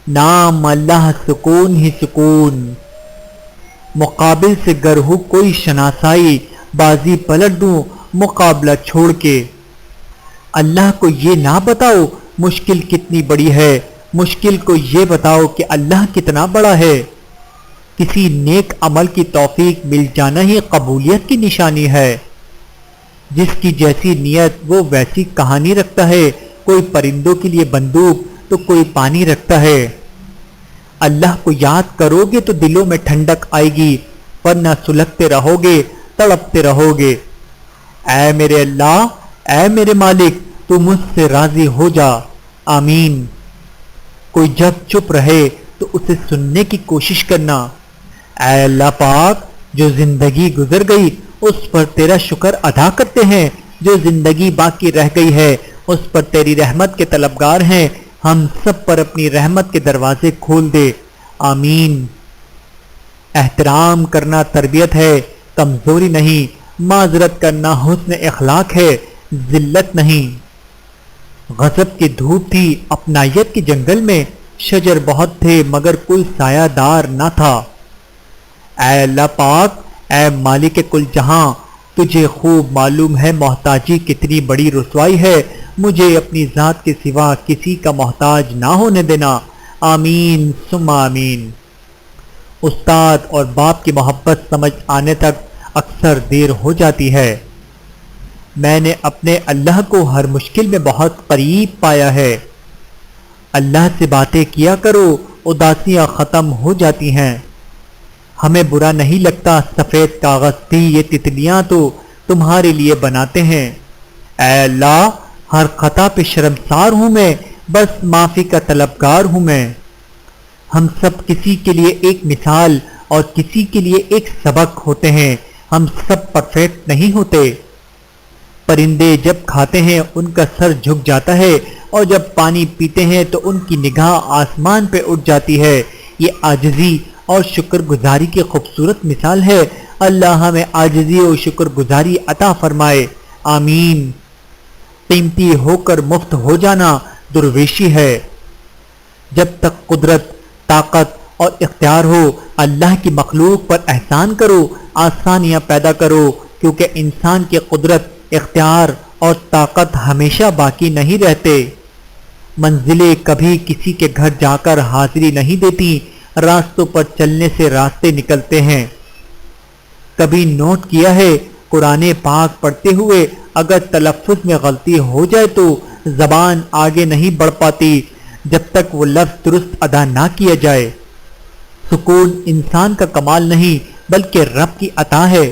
نام اللہ سکون ہی سکون۔ مقابل سے گر ہو کوئی شناسائی، بازی پلٹ دوں مقابلہ چھوڑ کے۔ اللہ کو یہ نہ بتاؤ مشکل کتنی بڑی ہے، مشکل کو یہ بتاؤ کہ اللہ کتنا بڑا ہے۔ کسی نیک عمل کی توفیق مل جانا ہی قبولیت کی نشانی ہے۔ جس کی جیسی نیت وہ ویسی کہانی رکھتا ہے، کوئی پرندوں کے لیے بندوق تو کوئی پانی رکھتا ہے۔ اللہ کو یاد کرو گے تو دلوں میں ٹھنڈک آئے گی، ورنہ سلگتے رہو گے، تڑپتے رہو گے۔ اے میرے اللہ، اے میرے مالک، تو مجھ سے راضی ہو جا، آمین۔ کوئی جب چپ رہے تو اسے سننے کی کوشش کرنا۔ اے اللہ پاک، جو زندگی گزر گئی اس پر تیرا شکر ادا کرتے ہیں، جو زندگی باقی رہ گئی ہے اس پر تیری رحمت کے طلبگار ہیں، ہم سب پر اپنی رحمت کے دروازے کھول دے، آمین۔ احترام کرنا تربیت ہے، کمزوری نہیں۔ معذرت کرنا حسن اخلاق ہے، ذلت نہیں۔ غضب کی دھوپ تھی اپنائیت کے جنگل میں، شجر بہت تھے مگر کوئی سایہ دار نہ تھا۔ اے اللہ پاک، اے مالک کل جہاں، تجھے خوب معلوم ہے محتاجی کتنی بڑی رسوائی ہے، مجھے اپنی ذات کے سوا کسی کا محتاج نہ ہونے دینا، آمین ثم آمین۔ استاد اور باپ کی محبت سمجھ آنے تک اکثر دیر ہو جاتی ہے۔ میں نے اپنے اللہ کو ہر مشکل میں بہت قریب پایا ہے۔ اللہ سے باتیں کیا کرو، اداسیاں ختم ہو جاتی ہیں۔ ہمیں برا نہیں لگتا، سفید کاغذ تھی یہ تتلیاں تو تمہارے لیے بناتے ہیں۔ اے اللہ، ہر خطا پہ شرمسار ہوں میں، بس معافی کا طلبگار ہوں میں۔ ہم سب کسی کے لیے ایک مثال اور کسی کے لیے ایک سبق ہوتے ہیں، ہم سب پرفیکٹ نہیں ہوتے۔ پرندے جب کھاتے ہیں ان کا سر جھک جاتا ہے، اور جب پانی پیتے ہیں تو ان کی نگاہ آسمان پہ اٹھ جاتی ہے۔ یہ عاجزی اور شکر گزاری کی خوبصورت مثال ہے۔ اللہ ہمیں عاجزی اور شکر گزاری عطا فرمائے، آمین۔ قیمتی ہو کر مفت ہو جانا درویشی ہے۔ جب تک قدرت، طاقت اور اختیار ہو، اللہ کی مخلوق پر احسان کرو، آسانیاں پیدا کرو، کیونکہ انسان کی قدرت، اختیار اور طاقت ہمیشہ باقی نہیں رہتے۔ منزلیں کبھی کسی کے گھر جا کر حاضری نہیں دیتی، راستوں پر چلنے سے راستے نکلتے ہیں۔ کبھی نوٹ کیا ہے، قرآن پاک پڑھتے ہوئے اگر تلفظ میں غلطی ہو جائے تو زبان آگے نہیں بڑھ پاتی جب تک وہ لفظ درست ادا نہ کیا جائے۔ سکون انسان کا کمال نہیں بلکہ رب کی عطا ہے۔